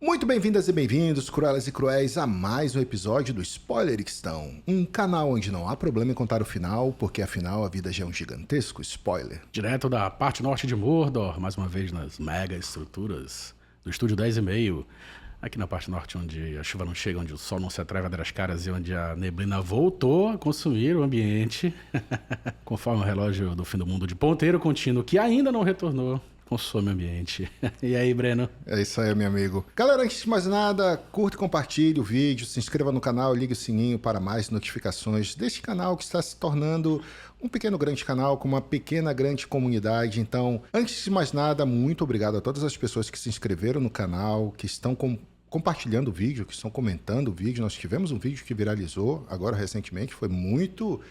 Muito bem-vindas e bem-vindos, cruelas e cruéis, a mais um episódio do Spoileristão, um canal onde não há problema em contar o final, porque afinal a vida já é um gigantesco spoiler. Direto da parte norte de Mordor, mais uma vez nas mega estruturas do Estúdio 10,5, aqui na parte norte onde a chuva não chega, onde o sol não se atreve a dar as caras e onde a neblina voltou a consumir o ambiente, conforme o relógio do fim do mundo de ponteiro contínuo que ainda não retornou. Consome o ambiente. E aí, Breno? É isso aí, meu amigo. Galera, antes de mais nada, curta e compartilhe o vídeo, se inscreva no canal, ligue o sininho para mais notificações deste canal que está se tornando um pequeno grande canal com uma pequena grande comunidade. Então, antes de mais nada, muito obrigado a todas as pessoas que se inscreveram no canal, que estão compartilhando o vídeo, que estão comentando o vídeo. Nós tivemos um vídeo que viralizou agora recentemente, foi muito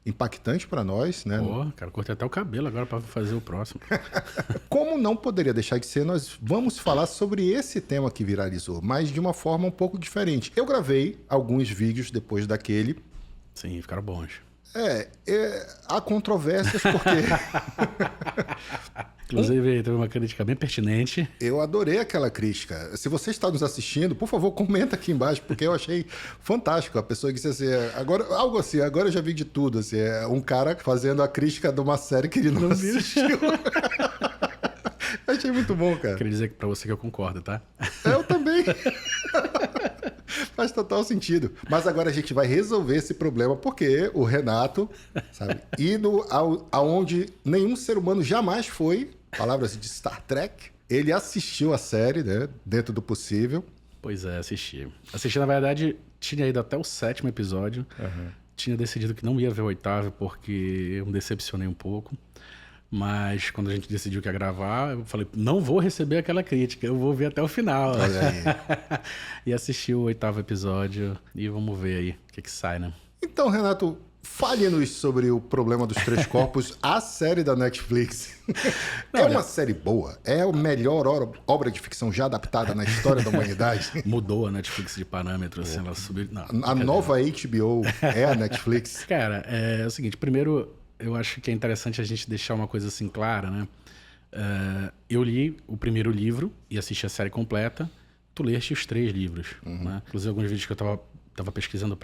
impactante para nós, né? Pô, cara, cortei até o cabelo agora para fazer o próximo. Como não poderia deixar de ser, nós vamos falar sobre esse tema que viralizou, mas de uma forma um pouco diferente. Eu gravei alguns vídeos depois daquele. Sim, ficaram bons. Há controvérsias porque... Inclusive, teve uma crítica bem pertinente. Eu adorei aquela crítica. Se você está nos assistindo, por favor, comenta aqui embaixo, porque eu achei fantástico. A pessoa disse assim, agora, algo assim, agora eu já vi de tudo. Assim, é um cara fazendo a crítica de uma série que ele não assistiu. Achei muito bom, cara. Queria dizer pra você que eu concordo, tá? Eu também. Faz total sentido. Mas agora a gente vai resolver esse problema, porque o Renato, sabe, indo aonde nenhum ser humano jamais foi, palavras de Star Trek, ele assistiu a série, né, dentro do possível. Pois é, assisti. Assisti, na verdade, tinha ido até o 7º episódio. Uhum. Tinha decidido que não ia ver o 8º, porque eu me decepcionei um pouco. Mas quando a gente decidiu que ia gravar, eu falei, não vou receber aquela crítica, eu vou ver até o final. Olha aí. E assisti o 8º episódio e vamos ver aí o que sai, né? Então, Renato, fale-nos sobre o Problema dos Três Corpos, a série da Netflix. Não, uma série boa? É a melhor obra de ficção já adaptada na história da humanidade? Mudou a Netflix de parâmetros, assim, ela subiu... Não, a nova HBO é a Netflix? Cara, é o seguinte, primeiro... Eu acho que é interessante a gente deixar uma coisa assim clara, né? Eu li o primeiro livro e assisti a série completa. Tu leste os 3 livros, né? Inclusive alguns vídeos que eu tava pesquisando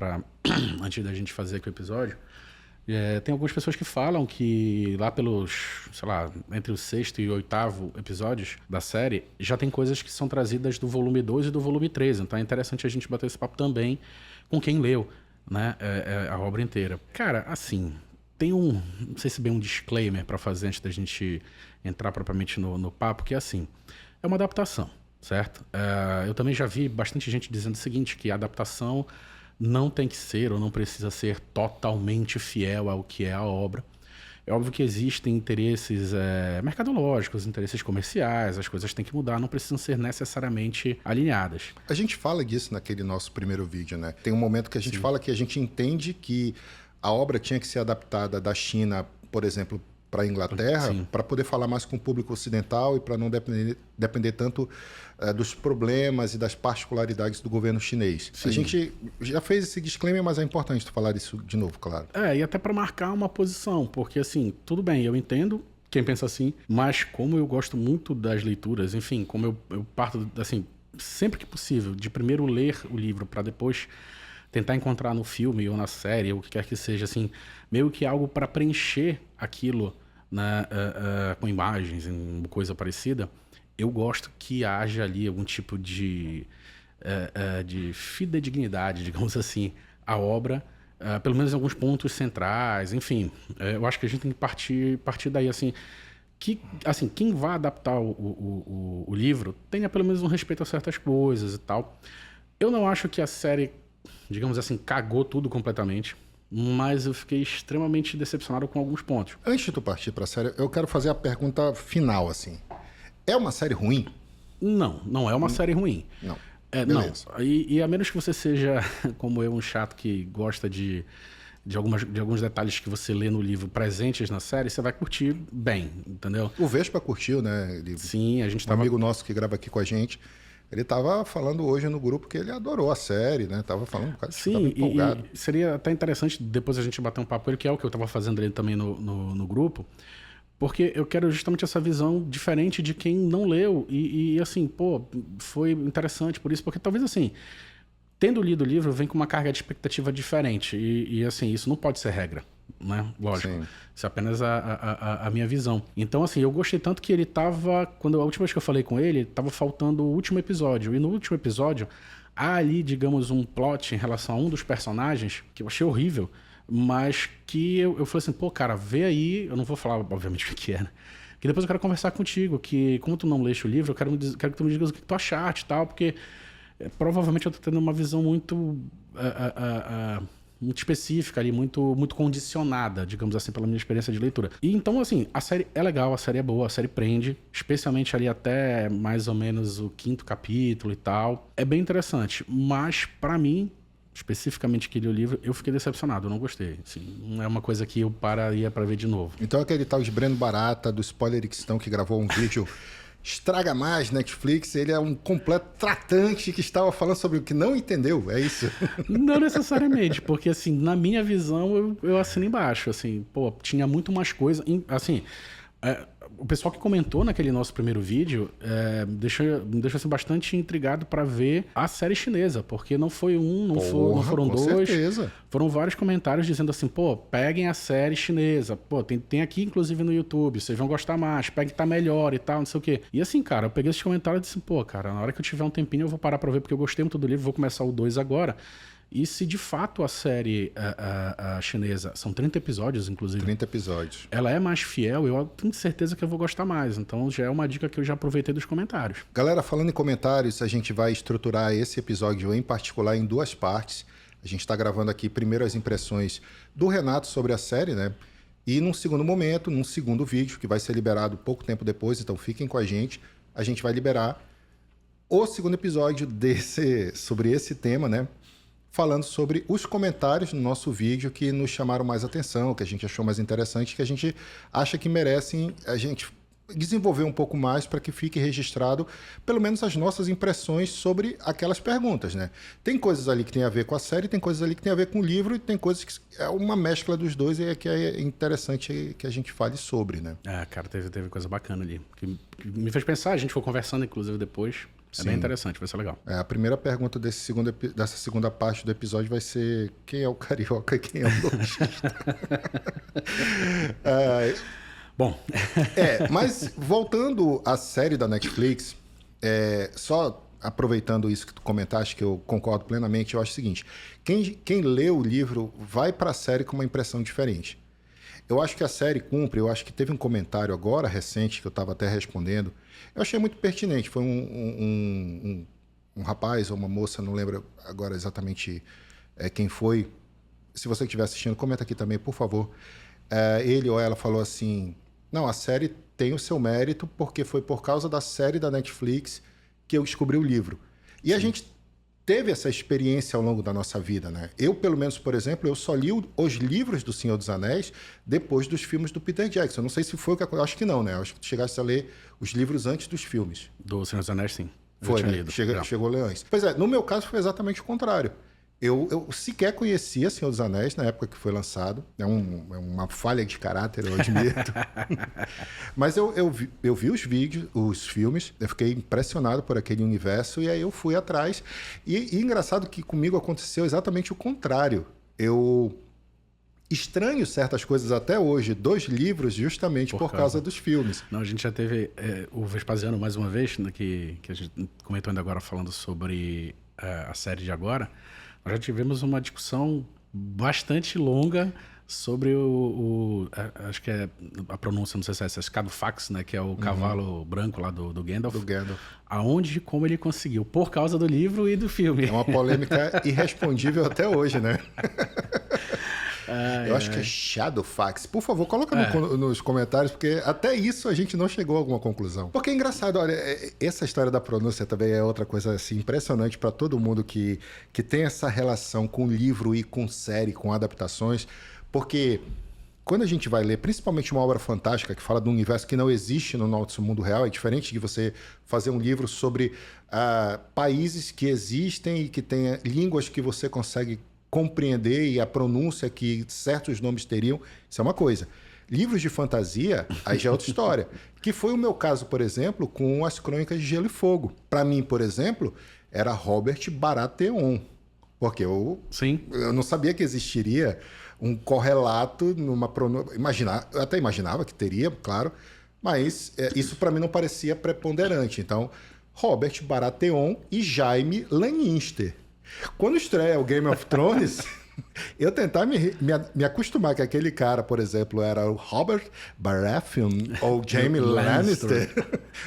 antes da gente fazer aqui o episódio. Tem algumas pessoas que falam que lá pelos, sei lá, entre o 6º e o 8º episódios da série, já tem coisas que são trazidas do volume 2 e do volume 13. Então é interessante a gente bater esse papo também com quem leu, né? A obra inteira. Cara, assim... Tem não sei se bem um disclaimer para fazer antes da gente entrar propriamente no papo, que é assim, é uma adaptação, certo? Eu também já vi bastante gente dizendo o seguinte, que a adaptação não tem que ser ou não precisa ser totalmente fiel ao que é a obra. É óbvio que existem interesses mercadológicos, interesses comerciais, as coisas têm que mudar, não precisam ser necessariamente alinhadas. A gente fala disso naquele nosso primeiro vídeo, né? Tem um momento que a gente fala que a gente entende que a obra tinha que ser adaptada da China, por exemplo, para a Inglaterra, para poder falar mais com o público ocidental e para não depender tanto dos problemas e das particularidades do governo chinês. Sim. A gente já fez esse disclaimer, mas é importante tu falar isso de novo, claro. E até para marcar uma posição, porque assim, tudo bem, eu entendo quem pensa assim, mas como eu gosto muito das leituras, enfim, como eu parto, assim, sempre que possível, de primeiro ler o livro para depois... tentar encontrar no filme ou na série, ou o que quer que seja, assim, meio que algo para preencher aquilo, né, com imagens, coisa parecida, eu gosto que haja ali algum tipo de fidedignidade, digamos assim, à obra, pelo menos em alguns pontos centrais, enfim. Eu acho que a gente tem que partir daí, assim, quem vai adaptar o livro tenha pelo menos um respeito a certas coisas e tal. Eu não acho que a série... digamos assim, cagou tudo completamente, mas eu fiquei extremamente decepcionado com alguns pontos. Antes de tu partir pra série, eu quero fazer a pergunta final, assim. É uma série ruim? Não é uma série ruim. Não. Não. E a menos que você seja, como eu, um chato que gosta de alguns detalhes que você lê no livro presentes na série, você vai curtir bem, entendeu? O Vespa curtiu, né? Sim, a gente um amigo nosso que grava aqui com a gente... Ele estava falando hoje no grupo que ele adorou a série, né? Tava falando um cara que estava empolgado. Seria até interessante depois a gente bater um papo com ele, que é o que eu estava fazendo ele também no grupo, Porque eu quero justamente essa visão diferente de quem não leu. E assim, pô, foi interessante por isso. Porque talvez assim, tendo lido o livro, vem com uma carga de expectativa diferente. E assim, isso não pode ser regra, né? Lógico. Sim. Isso é apenas a minha visão. Então, assim, eu gostei tanto que ele tava... Quando a última vez que eu falei com ele, tava faltando o último episódio. E no último episódio, há ali, digamos, um plot em relação a um dos personagens que eu achei horrível. Mas que eu falei assim, pô, cara, vê aí... Eu não vou falar, obviamente, o que é, né? Que depois eu quero conversar contigo, que como tu não leste o livro, eu quero que tu me digas o que tu achaste e tal, porque provavelmente eu tô tendo uma visão muito específica ali, muito condicionada, digamos assim, pela minha experiência de leitura. E então, assim, a série é legal, a série é boa, a série prende, especialmente ali até mais ou menos o 5º capítulo e tal. É bem interessante, mas pra mim... especificamente que li o livro, eu fiquei decepcionado, eu não gostei. Assim, não é uma coisa que eu pararia pra ver de novo. Então aquele tal de Breno Barata, do Spoileristão, que gravou um vídeo Estraga Mais Netflix, ele é um completo tratante que estava falando sobre o que não entendeu, é isso? Não necessariamente, porque assim, na minha visão, eu assino embaixo, assim, pô, tinha muito mais coisa, assim... o pessoal que comentou naquele nosso primeiro vídeo me deixou assim, bastante intrigado para ver a série chinesa, porque não foi não foram dois, certeza. Foram vários comentários dizendo assim, pô, peguem a série chinesa, pô, tem aqui inclusive no YouTube, vocês vão gostar mais, peguem que tá melhor e tal, não sei o quê. E assim, cara, eu peguei esses comentários e disse, pô, cara, na hora que eu tiver um tempinho eu vou parar pra ver, porque eu gostei muito do livro, vou começar o 2 agora. E se de fato a série a chinesa, são 30 episódios, inclusive. 30 episódios. Ela é mais fiel, eu tenho certeza que eu vou gostar mais. Então já é uma dica que eu já aproveitei dos comentários. Galera, falando em comentários, a gente vai estruturar esse episódio em particular em 2 partes. A gente está gravando aqui primeiro as impressões do Renato sobre a série, né? E num segundo momento, num segundo vídeo, que vai ser liberado pouco tempo depois, então fiquem com a gente vai liberar o segundo episódio sobre esse tema, né? Falando sobre os comentários no nosso vídeo que nos chamaram mais atenção, que a gente achou mais interessante, que a gente acha que merecem a gente desenvolver um pouco mais para que fique registrado pelo menos as nossas impressões sobre aquelas perguntas, né? Tem coisas ali que tem a ver com a série, tem coisas ali que tem a ver com o livro e tem coisas que é uma mescla dos dois e é que é interessante que a gente fale sobre, né? Cara, teve coisa bacana ali, que me fez pensar, a gente foi conversando inclusive depois. É bem interessante, vai ser legal. A primeira pergunta dessa segunda parte do episódio vai ser quem é o carioca e quem é o lojista. Bom. Mas voltando à série da Netflix, só aproveitando isso que tu comentaste, que eu concordo plenamente, eu acho o seguinte, quem lê o livro vai para a série com uma impressão diferente. Eu acho que a série cumpre, eu acho que teve um comentário agora recente, que eu estava até respondendo, eu achei muito pertinente. Foi um rapaz ou uma moça, não lembro agora exatamente quem foi. Se você estiver assistindo, comenta aqui também, por favor. Ele ou ela falou assim, não, a série tem o seu mérito porque foi por causa da série da Netflix que eu descobri o livro. E a gente teve essa experiência ao longo da nossa vida, né? Eu, pelo menos, por exemplo, eu só li os livros do Senhor dos Anéis depois dos filmes do Peter Jackson. Não sei se foi o que eu acho que não, né? Eu acho que tu chegaste a ler os livros antes dos filmes. Do Senhor dos Anéis, sim. Foi, né? Chegou Leões. Pois é, no meu caso foi exatamente o contrário. Eu sequer conhecia Senhor dos Anéis na época que foi lançado. É uma falha de caráter, eu admito. Mas eu vi os vídeos, os filmes, eu fiquei impressionado por aquele universo e aí eu fui atrás. E engraçado que comigo aconteceu exatamente o contrário. Eu estranho certas coisas até hoje dos livros justamente por causa dos filmes. Não, a gente já teve o Vespasiano mais uma vez, né, que a gente comentou ainda agora falando sobre a série de agora. Nós já tivemos uma discussão bastante longa sobre acho que é a pronúncia, não sei se é Scadufax, né, que é o cavalo branco lá do Gandalf. Do Gandalf. Aonde e como ele conseguiu, por causa do livro e do filme. É uma polêmica irrespondível até hoje, né? Eu acho que é Shadowfax. Por favor, coloca nos comentários, porque até isso a gente não chegou a alguma conclusão. Porque é engraçado, olha, essa história da pronúncia também é outra coisa assim, impressionante para todo mundo que tem essa relação com livro e com série, com adaptações, porque quando a gente vai ler, principalmente uma obra fantástica que fala de um universo que não existe no nosso mundo real, é diferente de você fazer um livro sobre países que existem e que têm línguas que você consegue compreender e a pronúncia que certos nomes teriam, isso é uma coisa. Livros de fantasia, aí já é outra história. Que foi o meu caso, por exemplo, com as Crônicas de Gelo e Fogo. Para mim, por exemplo, era Robert Baratheon. Porque eu não sabia que existiria um correlato numa pronúncia. Eu até imaginava que teria, claro, mas isso para mim não parecia preponderante. Então, Robert Baratheon e Jaime Lannister. Quando estreia o Game of Thrones, eu tentar me acostumar que aquele cara, por exemplo, era o Robert Baratheon ou Jaime Lannister.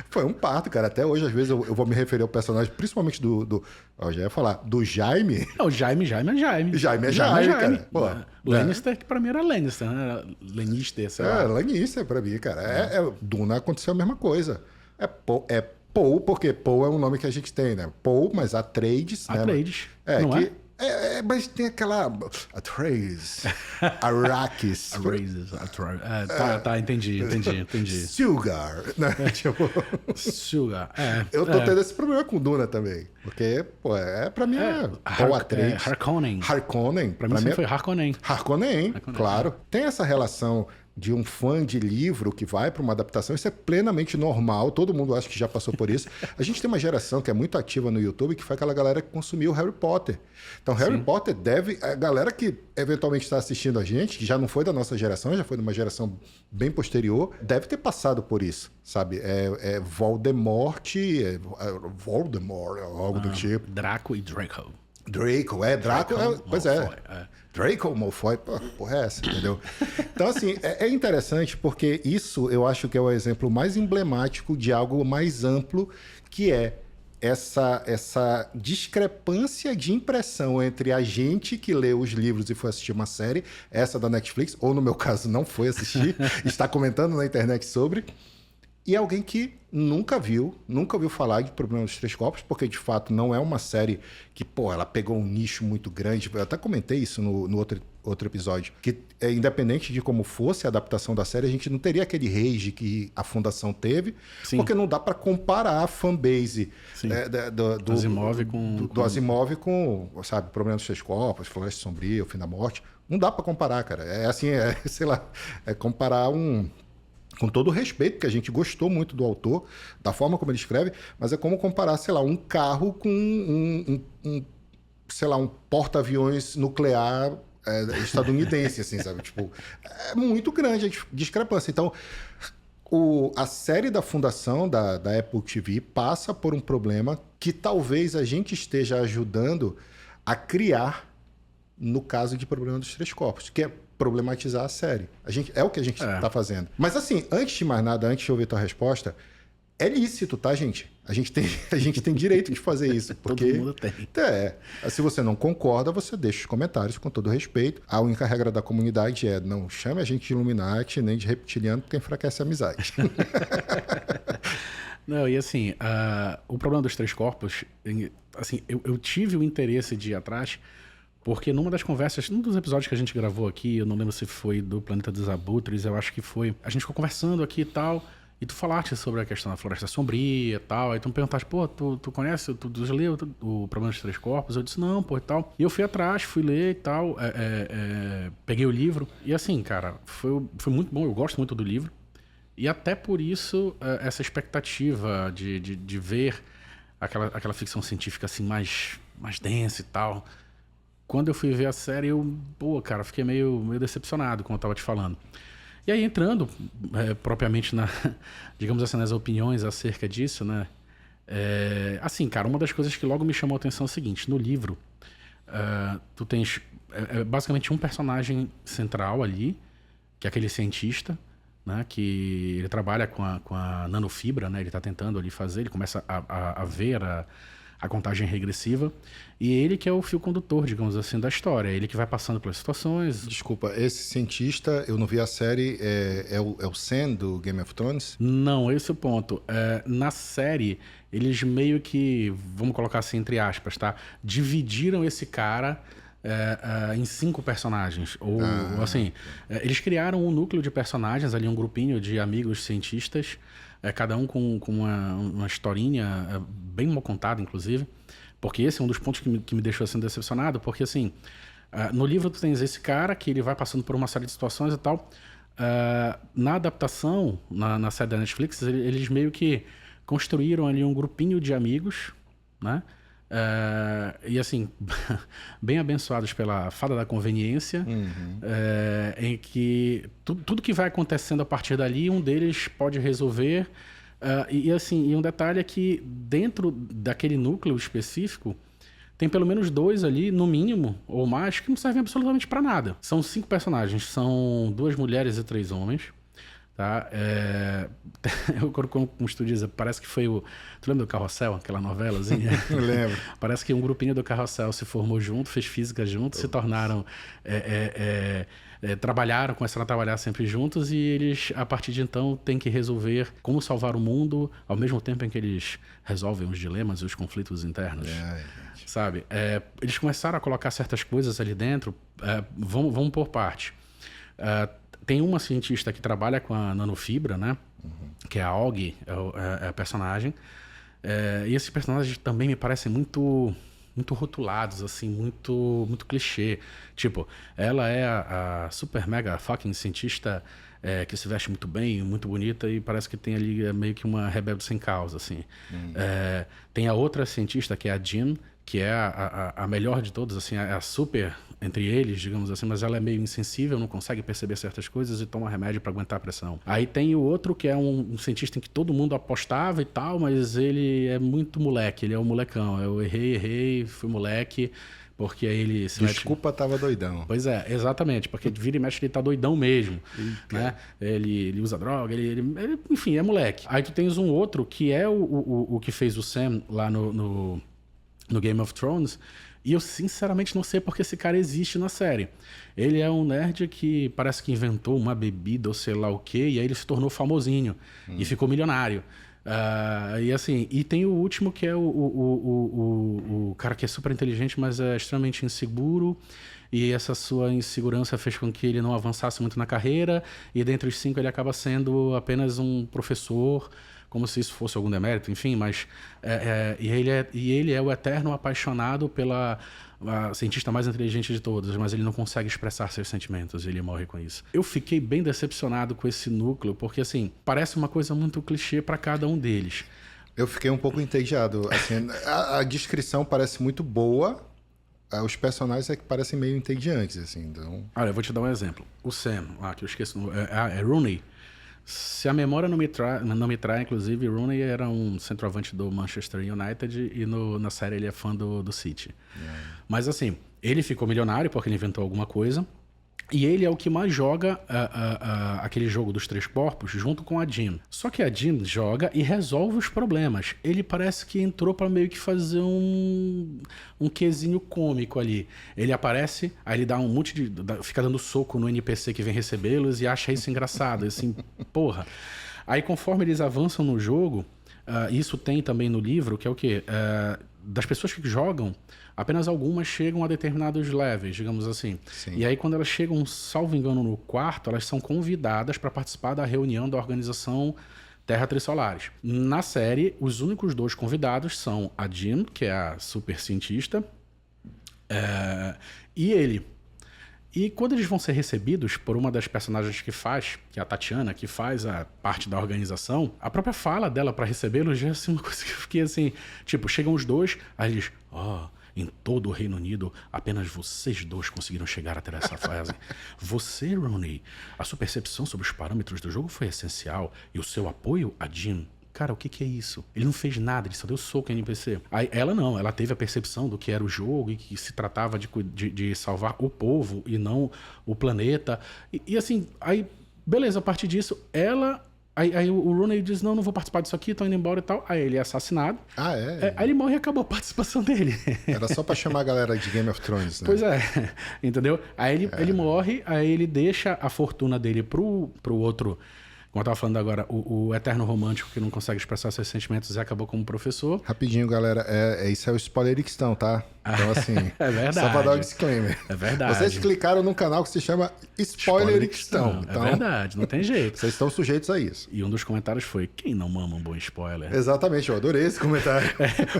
Foi um parto, cara. Até hoje, às vezes, eu vou me referir ao personagem, principalmente eu já ia falar, do Jaime. O Jaime é Jaime. Jaime é Jaime, cara. Pô, Lannister, que pra mim era Lannister, né? Lannister, sei lá. Lannister pra mim, cara. Duna aconteceu a mesma coisa. Paul, porque Paul é um nome que a gente tem, né? Paul, mas Atreides, né? Atreides, não é? Mas tem aquela... Atreides, Arrakis. Tá, entendi. Sugar, né? Tipo... Sugar, Eu tô tendo esse problema com Duna também. Porque, pô, pra mim Paul Atreides. Harkonnen. Pra mim sempre foi Harkonnen. Harkonnen, claro. Tem essa relação de um fã de livro que vai para uma adaptação, isso é plenamente normal, todo mundo acha que já passou por isso. A gente tem uma geração que é muito ativa no YouTube, que foi aquela galera que consumiu Harry Potter. Então, Harry Potter a galera que eventualmente está assistindo a gente, que já não foi da nossa geração, já foi de uma geração bem posterior, deve ter passado por isso, sabe? Voldemort, algo do tipo. Draco e Draco. Draco, pois Draco Malfoy, porra é essa, entendeu? Então, assim, é interessante porque isso eu acho que é o exemplo mais emblemático de algo mais amplo, que é essa discrepância de impressão entre a gente que lê os livros e foi assistir uma série, essa da Netflix, ou no meu caso não foi assistir, está comentando na internet sobre, e alguém que nunca viu falar de Problema dos Três Corpos, porque de fato não é uma série que, ela pegou um nicho muito grande. Eu até comentei isso no outro episódio, que independente de como fosse a adaptação da série, a gente não teria aquele rage que a Fundação teve, porque não dá para comparar a fanbase do Asimov com, sabe, Problema dos Três Corpos, Floresta Sombria, O Fim da Morte. Não dá para comparar, cara. Sei lá, comparar com todo o respeito, que a gente gostou muito do autor, da forma como ele escreve, mas é como comparar, sei lá, um carro com um porta-aviões nuclear estadunidense, assim, sabe? Tipo, é muito grande a discrepância. Então, a série da Fundação, da Apple TV, passa por um problema que talvez a gente esteja ajudando a criar no caso de Problema dos Três Corpos, que é problematizar a série. É o que a gente está fazendo. Mas assim, antes de mais nada, antes de ouvir tua resposta, é lícito, tá, gente? A gente tem direito de fazer isso. Porque, todo mundo tem. Se você não concorda, você deixa os comentários com todo respeito. A única regra da comunidade é não chame a gente de Illuminati nem de reptiliano, porque enfraquece a amizade. Não, e assim, o Problema dos Três Corpos, assim, eu tive o interesse de ir atrás, porque numa das conversas, num dos episódios que a gente gravou aqui, eu não lembro se foi do Planeta dos Abutres, eu acho que foi. A gente ficou conversando aqui e tal, e tu falaste sobre a questão da Floresta Sombria e tal, aí tu me perguntaste, tu conhece, tu já leu o Problema dos Três Corpos? Eu disse, não, e tal. E eu fui atrás, fui ler e tal, peguei o livro, e assim, cara, foi muito bom, eu gosto muito do livro, e até por isso, essa expectativa de ver aquela ficção científica assim, mais densa e tal. Quando eu fui ver a série, cara, fiquei meio decepcionado, como eu tava te falando. E aí, entrando propriamente digamos assim, nas opiniões acerca disso, né? Assim, cara, uma das coisas que logo me chamou a atenção é o seguinte: no livro, tu tens basicamente um personagem central ali, que é aquele cientista, né? Que ele trabalha com a nanofibra, né? Ele tá tentando ali fazer, ele começa a ver a contagem regressiva, e ele que é o fio condutor, digamos assim, da história. Ele que vai passando pelas situações. Desculpa, esse cientista, eu não vi a série, é o Sam do Game of Thrones? Não, esse é o ponto. Na série, eles meio que, vamos colocar assim entre aspas, tá? Dividiram esse cara em 5 personagens. Ou assim, eles criaram um núcleo de personagens ali, um grupinho de amigos cientistas, cada um com uma historinha bem mal contada, inclusive, porque esse é um dos pontos que me deixou assim decepcionado, porque assim, no livro tu tens esse cara que ele vai passando por uma série de situações e tal, Na adaptação, na série da Netflix, eles meio que construíram ali um grupinho de amigos, né? E assim, bem abençoados pela fada da conveniência, em que tudo que vai acontecendo a partir dali, um deles pode resolver. E um detalhe é que dentro daquele núcleo específico, tem pelo menos 2 ali, no mínimo, ou mais, que não servem absolutamente para nada. São 5 personagens, são 2 mulheres e 3 homens. Tá? Como tu diz, parece que foi o... Tu lembra do Carrossel, aquela novelazinha? Eu lembro. Parece que um grupinho do Carrossel se formou junto, fez física junto, se tornaram... começaram a trabalhar sempre juntos, e eles, a partir de então, têm que resolver como salvar o mundo, ao mesmo tempo em que eles resolvem os dilemas e os conflitos internos. Sabe? Eles começaram a colocar certas coisas ali dentro. Vamos por parte. Tem uma cientista que trabalha com a nanofibra, né? Que é a Aug, é a personagem. E esses personagens também me parecem muito rotulados, assim, muito clichê. Tipo, ela é a super mega fucking cientista que se veste muito bem, muito bonita, e parece que tem ali meio que uma rebelde sem causa, assim. Tem a outra cientista, que é a Jean, que é a melhor de todas, assim, a super entre eles, digamos assim, mas ela é meio insensível, não consegue perceber certas coisas e toma remédio para aguentar a pressão. Aí tem o outro, que é um cientista em que todo mundo apostava e tal, mas ele é muito moleque, ele é um molecão. Eu errei, fui moleque, porque aí ele se Desculpa, tava doidão. Pois é, exatamente, porque vira e mexe ele tá doidão mesmo, né? Ele usa droga, ele, enfim, é moleque. Aí tu tens um outro, que é o que fez o Sam lá no Game of Thrones, e eu sinceramente não sei porque esse cara existe na série. Ele é um nerd que parece que inventou uma bebida ou sei lá o quê, e aí ele se tornou famosinho e ficou milionário. E tem o último, que é o cara que é super inteligente, mas é extremamente inseguro, e essa sua insegurança fez com que ele não avançasse muito na carreira, e dentre os 5 ele acaba sendo apenas um professor, como se isso fosse algum demérito, enfim, mas... ele é o eterno apaixonado pela cientista mais inteligente de todas, mas ele não consegue expressar seus sentimentos, ele morre com isso. Eu fiquei bem decepcionado com esse núcleo, porque, assim, parece uma coisa muito clichê para cada um deles. Eu fiquei um pouco entediado. Assim, a descrição parece muito boa, os personagens é que parecem meio entediantes, assim, então... Olha, eu vou te dar um exemplo. O Sam, que eu esqueci, é Rooney. Se a memória não me trai, inclusive, Rooney era um centroavante do Manchester United, e na série ele é fã do City. Mas assim, ele ficou milionário porque ele inventou alguma coisa, e ele é o que mais joga aquele jogo dos 3 corpos junto com a Jean. Só que a Jean joga e resolve os problemas. Ele parece que entrou para meio que fazer um quesinho cômico ali. Ele aparece, aí ele dá um monte de... fica dando soco no NPC que vem recebê-los e acha isso engraçado. Assim, porra. Aí conforme eles avançam no jogo, isso tem também no livro, que é o quê? Das pessoas que jogam, apenas algumas chegam a determinados levels, digamos assim. Sim. E aí, quando elas chegam, salvo engano, no 4º, elas são convidadas para participar da reunião da organização Terra Trissolares. Na série, os únicos 2 convidados são a Jean, que é a super cientista, e ele. E quando eles vão ser recebidos por uma das personagens que é a Tatiana, que faz a parte da organização, a própria fala dela para recebê-los já é assim, uma coisa que eu fiquei assim... Tipo, chegam os 2, aí eles... em todo o Reino Unido, apenas vocês 2 conseguiram chegar até essa fase. Você, Rooney, a sua percepção sobre os parâmetros do jogo foi essencial, e o seu apoio a Jean... Cara, o que é isso? Ele não fez nada, ele só deu soco em NPC. Aí ela não, ela teve a percepção do que era o jogo e que se tratava de salvar o povo e não o planeta. E assim, aí, beleza, a partir disso, ela... Aí o Rooney diz, não vou participar disso aqui, tô indo embora e tal. Aí ele é assassinado. Aí ele morre e acabou a participação dele. Era só pra chamar a galera de Game of Thrones, né? Pois é, entendeu? Aí ele morre, aí ele deixa a fortuna dele pro outro... Como eu tava falando agora, o eterno romântico que não consegue expressar seus sentimentos e acabou como professor. Rapidinho, galera. Isso é o spoilerixtão, tá? Então, assim... É verdade. Só pra dar um disclaimer. É verdade. Vocês clicaram num canal que se chama Spoilerixtão. Então, é verdade, não tem jeito. Vocês estão sujeitos a isso. E um dos comentários foi, quem não mama um bom spoiler? Exatamente, eu adorei esse comentário.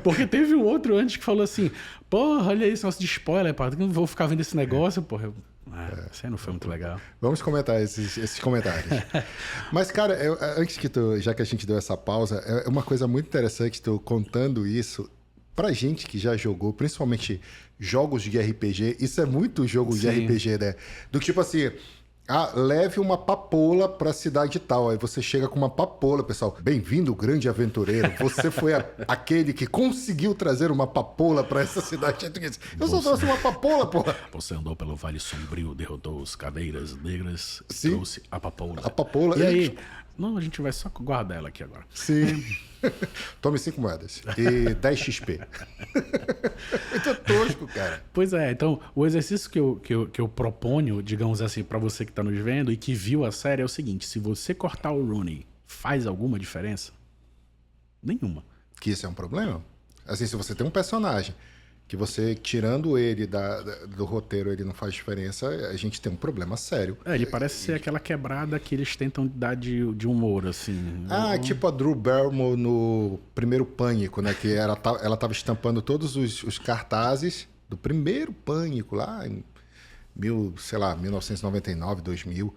Porque teve um outro antes que falou assim, porra, olha isso, nosso de spoiler, pá, eu vou ficar vendo esse negócio, porra. Essa aí não foi muito legal. Vamos comentar esses comentários. Mas, cara, antes já que a gente deu essa pausa, é uma coisa muito interessante tu contando isso pra gente que já jogou, principalmente jogos de RPG. Isso é muito jogo de RPG, né? Do tipo assim... leve uma papoula pra cidade tal. Aí você chega com uma papoula, pessoal. Bem-vindo, grande aventureiro. Você foi aquele que conseguiu trazer uma papoula pra essa cidade. Eu só trouxe uma papoula, porra. Você andou pelo Vale Sombrio, derrotou os caveiras negras e Sim. trouxe a papoula. A papoula. E aí? Não, a gente vai só guardar ela aqui agora. Sim. Tome 5 moedas. E 10 XP. Muito tosco, cara. Pois é, então o exercício que eu proponho, digamos assim, pra você que tá nos vendo e que viu a série é o seguinte: se você cortar o Rooney, faz alguma diferença? Nenhuma. Que isso é um problema? Assim, se você tem um personagem que você, tirando ele do roteiro, ele não faz diferença, a gente tem um problema sério. Ele parece ser aquela quebrada que eles tentam dar de humor, assim. Tipo a Drew Barrymore no primeiro Pânico, né? Que ela tava estampando todos os cartazes do primeiro Pânico, lá em 1999, 2000.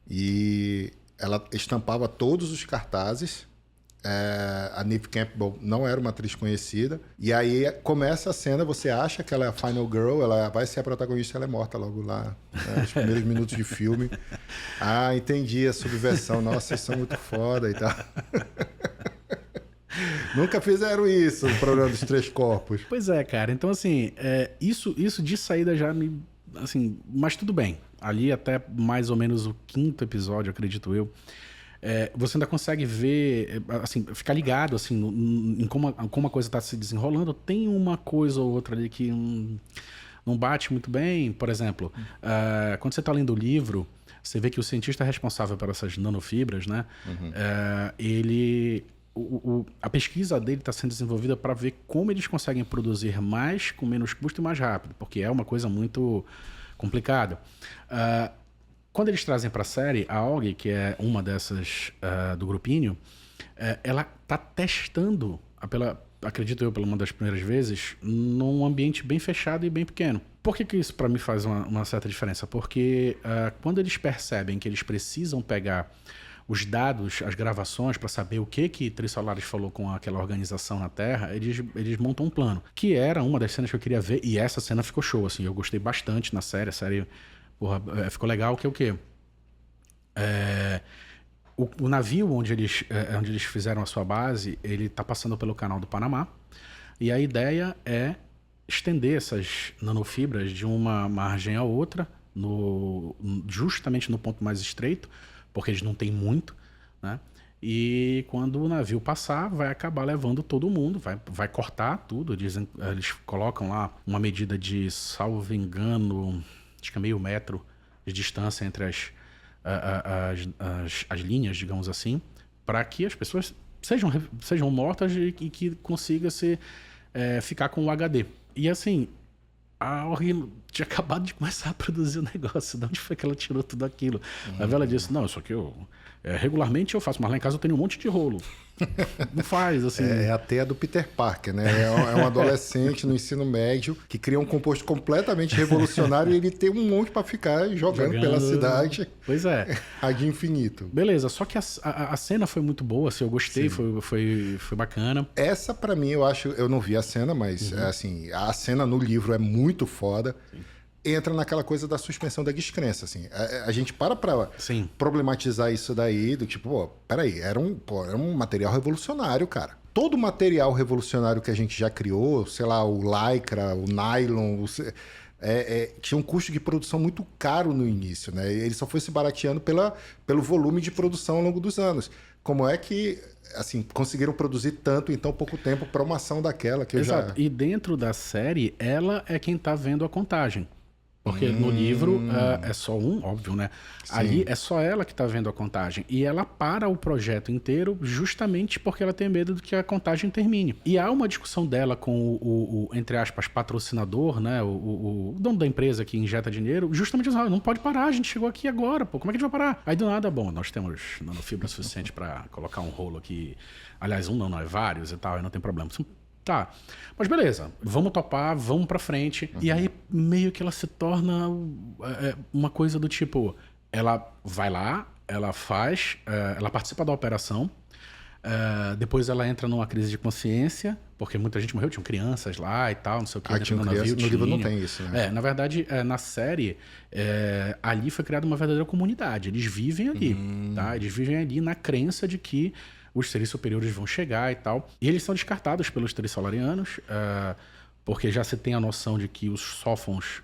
E ela estampava todos os cartazes. A Neve Campbell não era uma atriz conhecida. E aí começa a cena, você acha que ela é a Final Girl, ela vai ser a protagonista, ela é morta logo lá, né, nos primeiros minutos de filme. Entendi a subversão. Nossa, vocês são muito foda e tal. Nunca fizeram isso, o problema dos 3 corpos. Pois é, cara. Então, assim, isso de saída já me... Assim, mas tudo bem. Ali até mais ou menos o 5º episódio, acredito eu, você ainda consegue ver, assim, ficar ligado assim, em como a coisa está se desenrolando. Tem uma coisa ou outra ali que não bate muito bem. Por exemplo, quando você está lendo o livro, você vê que o cientista responsável por essas nanofibras, né? A pesquisa dele está sendo desenvolvida para ver como eles conseguem produzir mais com menos custo e mais rápido, porque é uma coisa muito complicada. Quando eles trazem para a série, a Auggie, que é uma dessas do grupinho, ela está testando, acredito eu, pela uma das primeiras vezes, num ambiente bem fechado e bem pequeno. Por que isso para mim faz uma certa diferença? Porque quando eles percebem que eles precisam pegar os dados, as gravações, para saber o que Três Solaris falou com aquela organização na Terra, eles montam um plano, que era uma das cenas que eu queria ver, e essa cena ficou show, assim, eu gostei bastante na série, a série... Porra, ficou legal, que é o quê? O navio onde eles fizeram a sua base, ele está passando pelo canal do Panamá, e a ideia é estender essas nanofibras de uma margem a outra, justamente no ponto mais estreito, porque eles não têm muito, né? E quando o navio passar, vai acabar levando todo mundo, vai cortar tudo. Eles colocam lá uma medida de, salvo engano, acho que é meio metro de distância entre as linhas, digamos assim, para que as pessoas sejam mortas e que consiga ficar com o HD. E assim, a Auggie tinha acabado de começar a produzir o negócio. De onde foi que ela tirou tudo aquilo? Aí ela disse, não, isso aqui regularmente eu faço, mas lá em casa eu tenho um monte de rolo. Não faz, assim. É a teia do Peter Parker, né? É um adolescente no ensino médio que cria um composto completamente revolucionário e ele tem um monte para ficar jogando pela cidade. Pois é. Ad infinito. Beleza, só que a cena foi muito boa, assim, eu gostei, foi bacana. Essa, para mim, eu não vi a cena, mas assim, a cena no livro é muito foda. Sim. Entra naquela coisa da suspensão da descrença, assim. A gente para problematizar isso daí, do tipo, peraí, era um material revolucionário, cara. Todo material revolucionário que a gente já criou, sei lá, o lycra, o nylon, tinha um custo de produção muito caro no início, né? Ele só foi se barateando pelo volume de produção ao longo dos anos. Como é que, assim, conseguiram produzir tanto em tão pouco tempo para uma ação daquela que Exato. E dentro da série, ela é quem tá vendo a contagem. Porque no livro é só um, óbvio, né? Sim. Ali é só ela que tá vendo a contagem. E ela para o projeto inteiro justamente porque ela tem medo de que a contagem termine. E há uma discussão dela com o entre aspas, patrocinador, né? O dono da empresa que injeta dinheiro, justamente dizendo, não pode parar, a gente chegou aqui agora, pô, como é que a gente vai parar? Aí do nada, bom, nós temos nanofibra suficiente para colocar um rolo aqui. Aliás, não é vários e tal, aí não tem problema. Tá, mas beleza, vamos topar, vamos pra frente. E aí meio que ela se torna uma coisa do tipo, ela vai lá, ela faz, ela participa da operação, depois ela entra numa crise de consciência, porque muita gente morreu, tinham crianças lá e tal, não sei o que, dentro do navio. No livro não tem isso, né? Na verdade, na série, ali foi criada uma verdadeira comunidade. Eles vivem ali, tá? Eles vivem ali na crença de que os seres superiores vão chegar e tal. E eles são descartados pelos Trisolarianos, porque já se tem a noção de que os Sophons,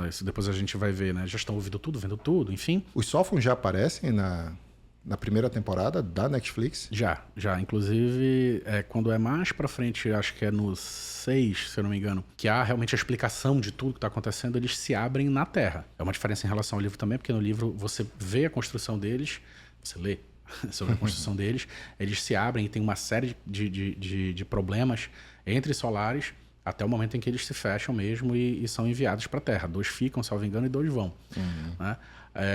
isso depois a gente vai ver, né? Já estão ouvindo tudo, vendo tudo, enfim. Os Sophons já aparecem na primeira temporada da Netflix? Já. Inclusive, quando é mais pra frente, acho que é no 6, se eu não me engano, que há realmente a explicação de tudo que tá acontecendo, eles se abrem na Terra. É uma diferença em relação ao livro também, porque no livro você vê a construção deles, você lê sobre a construção deles, eles se abrem e tem uma série de problemas entre solares até o momento em que eles se fecham mesmo e são enviados para a Terra. 2 ficam, salvo engano, e 2 vão. Né?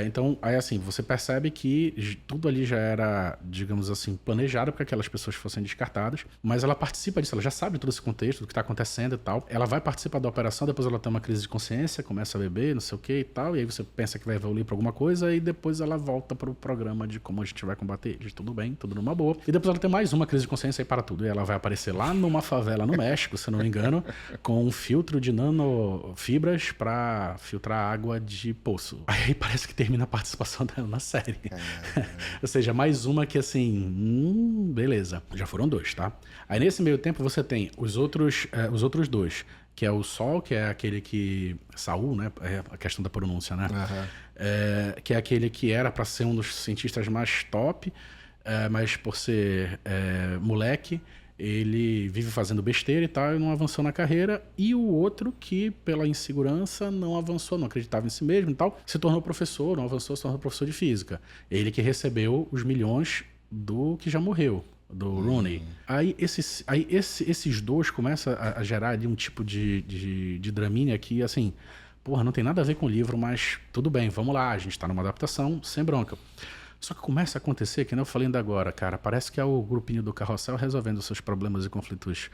Então, aí assim, você percebe que tudo ali já era, digamos assim, planejado para que aquelas pessoas fossem descartadas, mas ela participa disso, ela já sabe todo esse contexto, do que está acontecendo e tal. Ela vai participar da operação, depois ela tem uma crise de consciência, começa a beber, não sei o que e tal, e aí você pensa que vai evoluir para alguma coisa, e depois ela volta para o programa de como a gente vai combater eles. Tudo bem, tudo numa boa. E depois ela tem mais uma crise de consciência e para tudo. E ela vai aparecer lá numa favela no México, se eu não me engano, com um filtro de nanofibras para filtrar água de poço. Aí parece que termina a participação dela na série. Ou seja, mais uma que assim, beleza. Já foram 2, tá? Aí nesse meio tempo você tem os outros 2, que é o Sol, que é aquele que... Saul, né? É a questão da pronúncia, né? Que é aquele que era para ser um dos cientistas mais top, mas por ser moleque, ele vive fazendo besteira e tal, e não avançou na carreira. E o outro que, pela insegurança, não avançou, não acreditava em si mesmo e tal, se tornou professor, não avançou, se tornou professor de física. Ele que recebeu os milhões do que já morreu, do Rooney. Aí esses 2 começam a gerar ali um tipo de draminha que, assim, porra, não tem nada a ver com o livro, mas tudo bem, vamos lá, a gente tá numa adaptação, sem bronca. Só que começa a acontecer, que nem eu falei ainda agora, cara, parece que é o grupinho do Carrossel resolvendo seus problemas e conflitos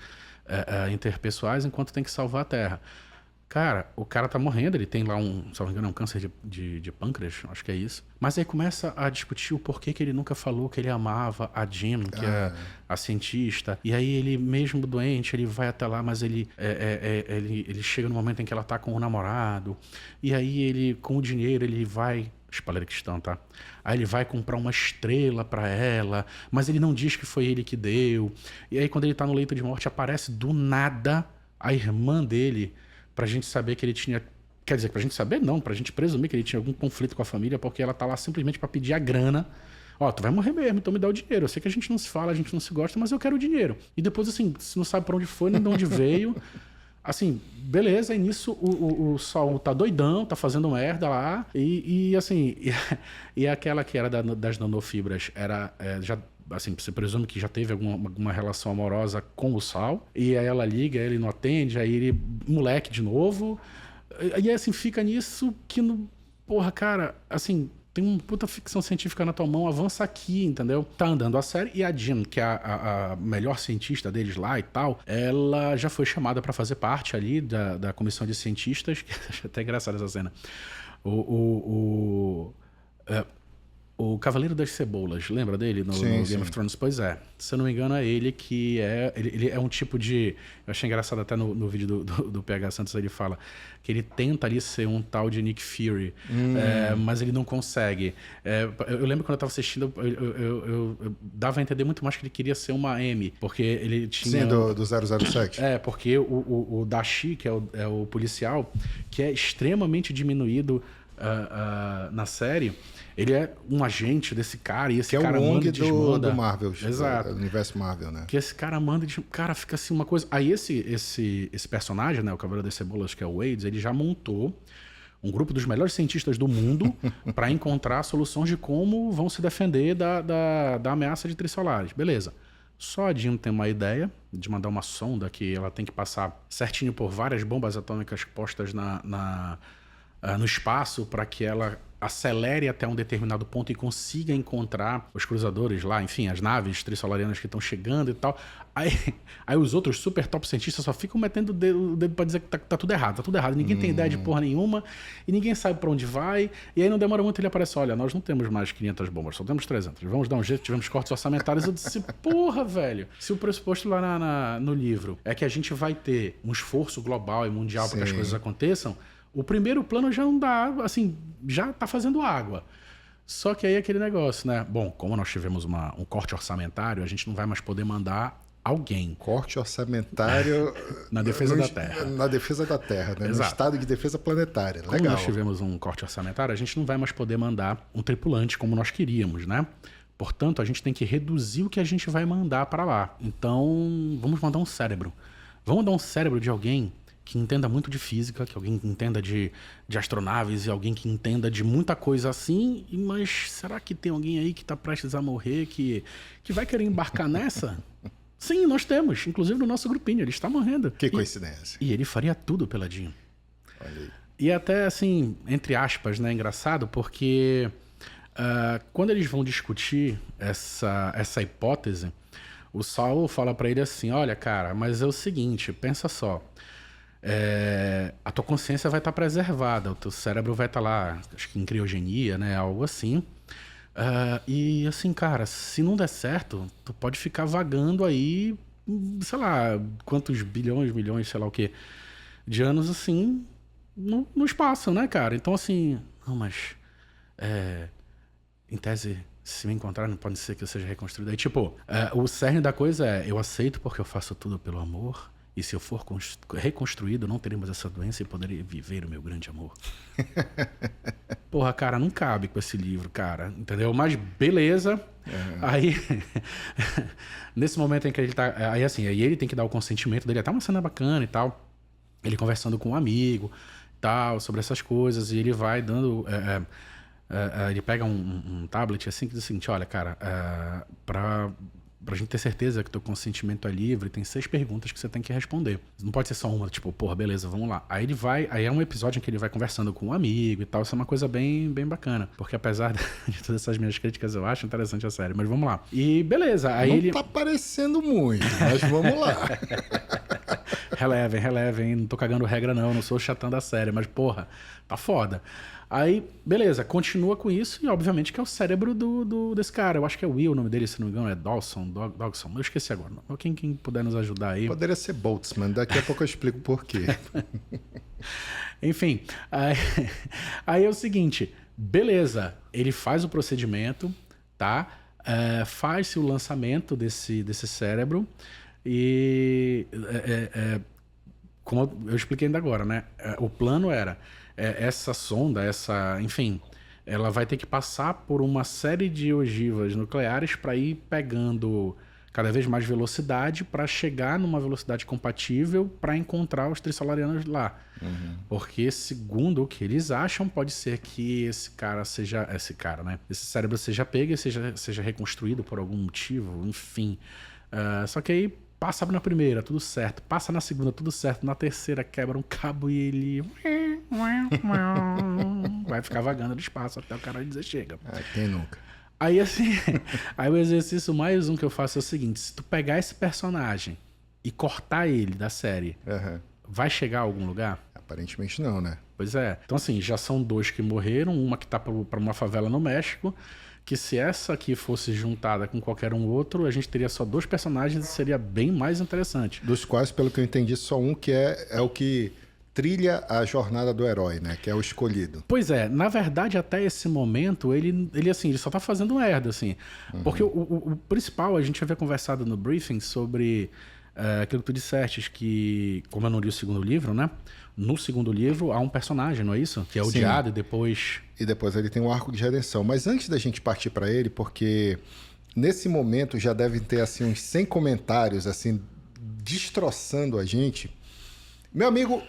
interpessoais enquanto tem que salvar a Terra. Cara, o cara tá morrendo, ele tem lá se não me engano, um câncer de pâncreas, acho que é isso. Mas aí começa a discutir o porquê que ele nunca falou que ele amava a Jean, que é a cientista. E aí ele, mesmo doente, ele vai até lá, mas ele chega no momento em que ela tá com o namorado. E aí ele, com o dinheiro, ele vai... Spoiler cristão, tá? Aí ele vai comprar uma estrela pra ela, mas ele não diz que foi ele que deu. E aí quando ele tá no leito de morte, aparece do nada a irmã dele, pra gente saber que ele tinha... Quer dizer, pra gente saber não, pra gente presumir que ele tinha algum conflito com a família, porque ela tá lá simplesmente pra pedir a grana. Ó, tu vai morrer mesmo, então me dá o dinheiro. Eu sei que a gente não se fala, a gente não se gosta, mas eu quero o dinheiro. E depois, assim, você não sabe pra onde foi, nem de onde veio... Assim, beleza, e nisso o Sol tá doidão, tá fazendo merda lá, e assim, e aquela que era das nanofibras, já, assim, você presume que já teve alguma relação amorosa com o Sol, e aí ela liga, ele não atende, aí ele, moleque de novo, e assim, fica nisso que, porra, cara, assim... Tem uma puta ficção científica na tua mão, avança aqui, entendeu? Tá andando a série e a Jean, que é a melhor cientista deles lá e tal, ela já foi chamada para fazer parte ali da comissão de cientistas, que acho até engraçada essa cena. O Cavaleiro das Cebolas, lembra dele no Game of Thrones? Pois é. Se eu não me engano, é ele que ele é um tipo de... Eu achei engraçado até no vídeo do PH Santos, ele fala que ele tenta ali ser um tal de Nick Fury, mas ele não consegue. Eu lembro quando eu tava assistindo, eu dava a entender muito mais que ele queria ser uma M, porque ele tinha... Sim, do 007. Porque o Dashi, que é o policial, que é extremamente diminuído na série... Ele é um agente desse cara, e esse que cara é o manda e desmanda. Do Marvel, exato. Do universo Marvel, né? Que esse cara manda e cara, fica assim uma coisa... Aí esse personagem, né, o Cavaleiro das Cebolas, que é o Wade, ele já montou um grupo dos melhores cientistas do mundo para encontrar soluções de como vão se defender da ameaça de Trissolares. Beleza. Só a Jean tem uma ideia de mandar uma sonda que ela tem que passar certinho por várias bombas atômicas postas no espaço para que ela acelere até um determinado ponto e consiga encontrar os cruzadores lá, enfim, as naves trissolarianas que estão chegando e tal. Aí os outros super top cientistas só ficam metendo o dedo pra dizer que tá tudo errado, tá tudo errado. Ninguém tem ideia de porra nenhuma e ninguém sabe pra onde vai. E aí não demora muito, ele aparece, olha, nós não temos mais 500 bombas, só temos 300. Vamos dar um jeito, tivemos cortes orçamentários. Eu disse, porra, velho. Se o pressuposto lá no livro é que a gente vai ter um esforço global e mundial para que as coisas aconteçam, o primeiro plano já não dá, assim, já tá fazendo água. Só que aí é aquele negócio, né? Bom, como nós tivemos um corte orçamentário, a gente não vai mais poder mandar alguém. Corte orçamentário na defesa da Terra. Na defesa da Terra, né? No estado de defesa planetária. Legal. Como nós tivemos um corte orçamentário, a gente não vai mais poder mandar um tripulante como nós queríamos, né? Portanto, a gente tem que reduzir o que a gente vai mandar para lá. Então, vamos mandar um cérebro. Vamos dar um cérebro de alguém que entenda muito de física, que alguém que entenda de astronaves e alguém que entenda de muita coisa assim, mas será que tem alguém aí que está prestes a morrer, que vai querer embarcar nessa? Sim, nós temos, inclusive no nosso grupinho, ele está morrendo. Que coincidência. E ele faria tudo pela Jean. Olha aí. E até assim, entre aspas, né, engraçado, porque quando eles vão discutir essa hipótese, o Saul fala para ele assim, olha cara, mas é o seguinte, pensa só, a tua consciência vai estar preservada, o teu cérebro vai estar lá, acho que em criogenia, né, algo assim. E assim, cara, se não der certo, tu pode ficar vagando aí, sei lá, quantos bilhões, milhões, sei lá o que, de anos assim, no espaço, né, cara? Então assim, não, mas em tese, se me encontrar, não pode ser que eu seja reconstruído. Aí tipo, o cerne da coisa é, eu aceito porque eu faço tudo pelo amor. E se eu for reconstruído, não teremos essa doença e poderei viver o meu grande amor. Porra, cara, não cabe com esse livro, cara. Entendeu? Mas beleza. Aí, nesse momento em que ele tá... Aí assim, aí ele tem que dar o consentimento dele. Até uma cena bacana e tal. Ele conversando com um amigo, tal, sobre essas coisas. E ele vai dando... ele pega um tablet assim que diz o seguinte, olha, cara, pra gente ter certeza que teu consentimento é livre, tem 6 perguntas que você tem que responder. Não pode ser só uma, tipo, porra, beleza, vamos lá. Aí é um episódio em que ele vai conversando com um amigo e tal, isso é uma coisa bem, bem bacana. Porque apesar de todas essas minhas críticas, eu acho interessante a série, mas vamos lá. E beleza, aí não tá parecendo muito, mas vamos lá. Relevem, não tô cagando regra não sou chatão da série, mas porra, tá foda. Aí, beleza, continua com isso e obviamente que é o cérebro desse cara. Eu acho que é Will o nome dele, se não me engano, é Dawson, eu esqueci agora. Quem puder nos ajudar aí. Poderia ser Boltzmann, daqui a pouco eu explico por quê. Enfim, aí é o seguinte, beleza, ele faz o procedimento, tá? Faz-se o lançamento desse cérebro e... como eu expliquei ainda agora, né? O plano era... essa sonda, enfim, ela vai ter que passar por uma série de ogivas nucleares para ir pegando cada vez mais velocidade para chegar numa velocidade compatível para encontrar os trissolarianos lá. Porque, segundo o que eles acham, pode ser que esse cérebro seja pego e seja reconstruído por algum motivo, enfim. Só que aí passa na primeira, tudo certo. Passa na segunda, tudo certo. Na terceira, quebra um cabo e ele... vai ficar vagando no espaço até o cara dizer chega. Quem nunca? Aí assim, aí o exercício mais um que eu faço é o seguinte, se tu pegar esse personagem e cortar ele da série, vai chegar a algum lugar? Aparentemente não, né? Pois é. Então assim, já são 2 que morreram, uma que tá pra uma favela no México, que se essa aqui fosse juntada com qualquer um outro, a gente teria só 2 personagens e seria bem mais interessante. Dos quais, pelo que eu entendi, só um que é o que trilha a jornada do herói, né? Que é o escolhido. Pois é, na verdade, até esse momento, ele só tá fazendo merda, assim. Porque o principal, a gente havia conversado no briefing sobre aquilo que tu disseste, que, como eu não li o segundo livro, né? No segundo livro há um personagem, não é isso? Que é odiado. Sim. E depois... E depois ele tem um arco de redenção. Mas antes da gente partir para ele, porque nesse momento já devem ter assim uns 100 comentários assim destroçando a gente. Meu amigo,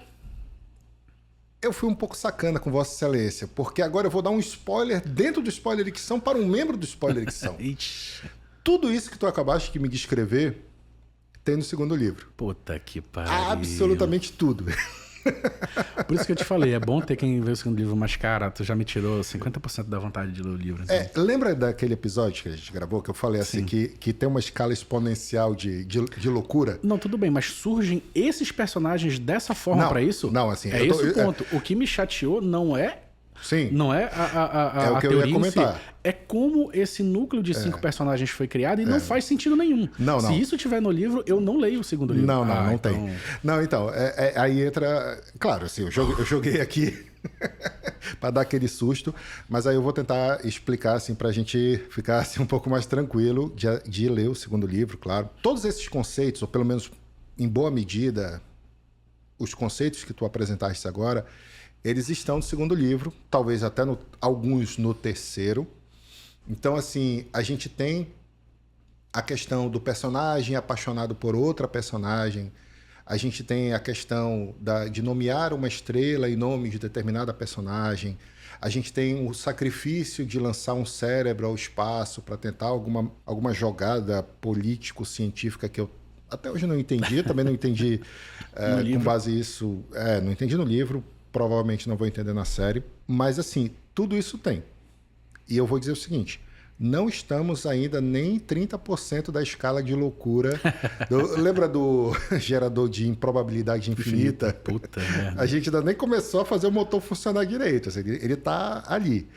eu fui um pouco sacana com Vossa Excelência, porque agora eu vou dar um spoiler dentro do Spoiler Dicção para um membro do Spoiler Dicção. Tudo isso que tu acabaste de me descrever tem no segundo livro. Puta que pariu. Absolutamente tudo. Por isso que eu te falei, é bom ter quem vê o segundo livro, mas, cara, tu já me tirou 50% da vontade de ler o livro. Então. Lembra daquele episódio que a gente gravou, que eu falei assim, que tem uma escala exponencial de loucura? Não, tudo bem, mas surgem esses personagens dessa forma pra isso? Não, assim... É esse o ponto. O que me chateou não é... Sim. Não é é o que eu ia comentar. É como esse núcleo de 5 personagens foi criado e não faz sentido nenhum. Não. Se isso tiver no livro, eu não leio o segundo livro. Não tem. Não, então, aí entra... Claro, assim, eu joguei aqui para dar aquele susto, mas aí eu vou tentar explicar, assim, pra gente ficar assim, um pouco mais tranquilo de ler o segundo livro, claro. Todos esses conceitos, ou pelo menos em boa medida, os conceitos que tu apresentaste agora... Eles estão no segundo livro, talvez até alguns no terceiro. Então, assim, a gente tem a questão do personagem apaixonado por outra personagem. A gente tem a questão de nomear uma estrela em nome de determinada personagem. A gente tem o sacrifício de lançar um cérebro ao espaço para tentar alguma jogada político-científica que eu até hoje não entendi. Também não entendi com base nisso. Não entendi no livro. Provavelmente não vou entender na série, mas assim, tudo isso tem. E eu vou dizer o seguinte, não estamos ainda nem 30% da escala de loucura. Lembra do gerador de improbabilidade infinita? Puta merda. A gente ainda nem começou a fazer o motor funcionar direito, assim, ele tá ali.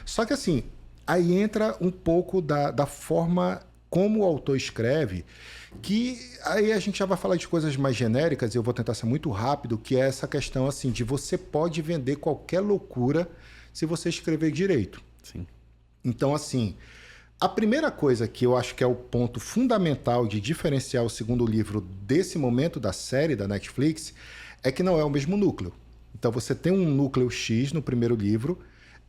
Só que assim, aí entra um pouco da forma como o autor escreve, que aí a gente já vai falar de coisas mais genéricas, e eu vou tentar ser muito rápido, que é essa questão assim de você pode vender qualquer loucura se você escrever direito. Sim. Então, assim, a primeira coisa que eu acho que é o ponto fundamental de diferenciar o segundo livro desse momento da série da Netflix é que não é o mesmo núcleo. Então, você tem um núcleo X no primeiro livro.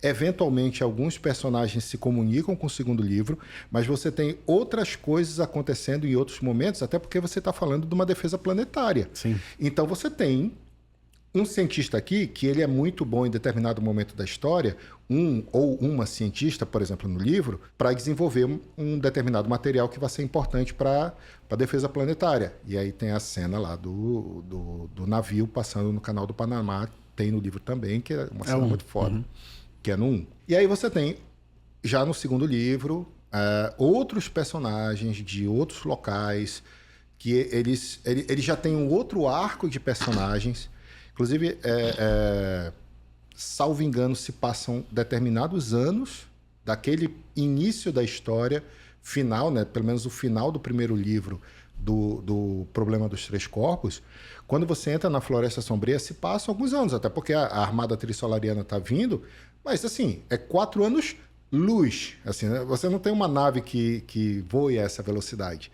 Eventualmente, alguns personagens se comunicam com o segundo livro, mas você tem outras coisas acontecendo em outros momentos, até porque você está falando de uma defesa planetária. Sim. Então, você tem um cientista aqui, que ele é muito bom em determinado momento da história, ou uma cientista, por exemplo, no livro, para desenvolver um determinado material que vai ser importante para a defesa planetária. E aí tem a cena lá do navio passando no Canal do Panamá, tem no livro também, que é uma cena muito foda. Uhum. Que é no 1. E aí você tem, já no segundo livro, outros personagens de outros locais, que eles já têm um outro arco de personagens. Inclusive, salvo engano, se passam determinados anos daquele início da história final, né? Pelo menos o final do primeiro livro do Problema dos Três Corpos. Quando você entra na Floresta Sombria, se passam alguns anos, até porque a Armada Trissolariana está vindo. Mas, assim, 4 anos luz. Assim, né? Você não tem uma nave que voe a essa velocidade.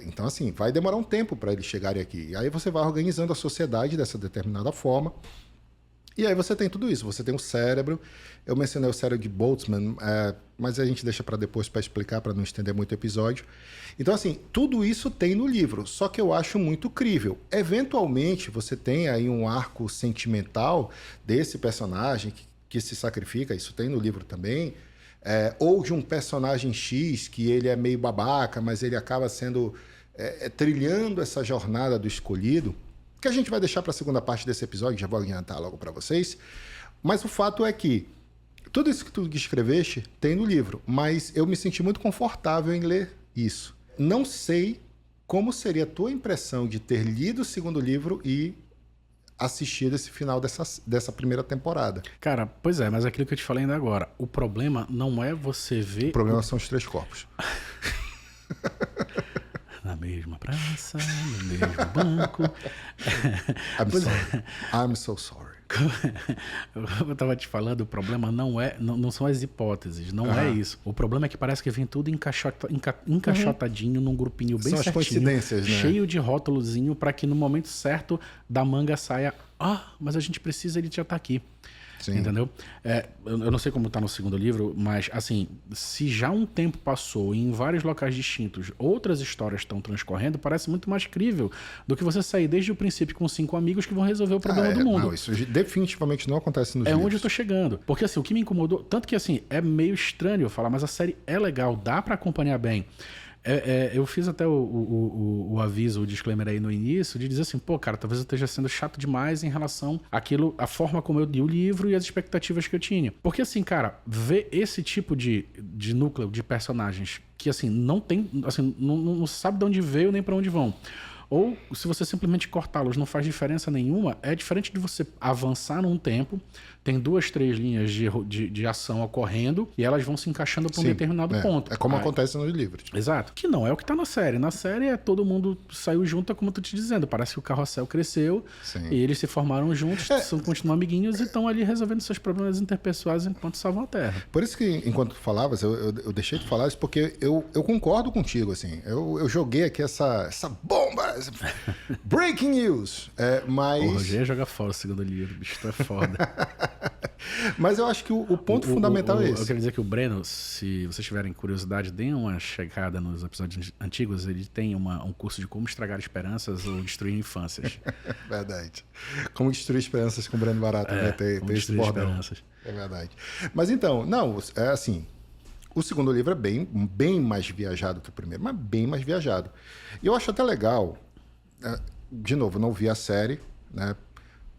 Então, assim, vai demorar um tempo para eles chegarem aqui. E aí você vai organizando a sociedade dessa determinada forma. E aí você tem tudo isso. Você tem o cérebro. Eu mencionei o cérebro de Boltzmann, mas a gente deixa para depois para explicar, para não estender muito o episódio. Então, assim, tudo isso tem no livro. Só que eu acho muito crível. Eventualmente, você tem aí um arco sentimental desse personagem que se sacrifica, isso tem no livro também, ou de um personagem X que ele é meio babaca, mas ele acaba sendo trilhando essa jornada do escolhido, que a gente vai deixar para a segunda parte desse episódio, já vou adiantar logo para vocês. Mas o fato é que tudo isso que tu escreveste tem no livro, mas eu me senti muito confortável em ler isso. Não sei como seria a tua impressão de ter lido o segundo livro e assistido esse final dessa primeira temporada. Cara, pois é, mas aquilo que eu te falei ainda agora, o problema não é você ver... O problema são os três corpos. Na mesma praça, no mesmo banco. I'm so sorry. Eu estava te falando, o problema não são as hipóteses, não é isso. O problema é que parece que vem tudo encaixotadinho num grupinho bem certinho, coincidências, né? Cheio de rótulozinho para que no momento certo da manga saia, mas a gente precisa, ele já tá aqui. Sim. Entendeu? Eu não sei como tá no segundo livro, mas assim, se já um tempo passou e em vários locais distintos outras histórias estão transcorrendo, parece muito mais crível do que você sair desde o princípio com 5 amigos que vão resolver o problema do mundo. Não, isso definitivamente não acontece nos livros. É onde eu tô chegando. Porque assim, o que me incomodou, tanto que assim, é meio estranho eu falar, mas a série é legal, dá pra acompanhar bem. Eu fiz até o aviso, o disclaimer aí no início, de dizer assim, pô, cara, talvez eu esteja sendo chato demais em relação à forma como eu li o livro e as expectativas que eu tinha. Porque assim, cara, ver esse tipo de núcleo de personagens que, assim, não tem, assim, não sabe de onde veio nem pra onde vão. Ou se você simplesmente cortá-los não faz diferença nenhuma, é diferente de você avançar num tempo, tem 2, 3 linhas de ação ocorrendo e elas vão se encaixando para um determinado ponto. É como acontece nos livros. Exato. Que não é o que tá na série. Na série é todo mundo saiu junto, é como eu tô te dizendo. Parece que o carrossel cresceu e eles se formaram juntos, continuam amiguinhos e estão ali resolvendo seus problemas interpessoais enquanto salvam a Terra. Por isso que, enquanto tu falavas, eu deixei de falar isso porque eu concordo contigo, assim. Eu joguei aqui essa bomba, breaking news. Mas... O Rogério joga fora o segundo livro, bicho, tu é foda. Mas eu acho que o ponto fundamental é esse. Eu quero dizer que o Breno, se vocês tiverem curiosidade, deem uma checada nos episódios antigos. Ele tem um curso de como estragar esperanças ou destruir infâncias. Verdade. Como destruir esperanças com o Breno Barato, né? Tem esse bordão. Esperanças. É verdade. Mas então, não, é assim... O segundo livro é bem mais viajado que o primeiro, mas bem mais viajado. E eu acho até legal... De novo, eu não vi a série, né?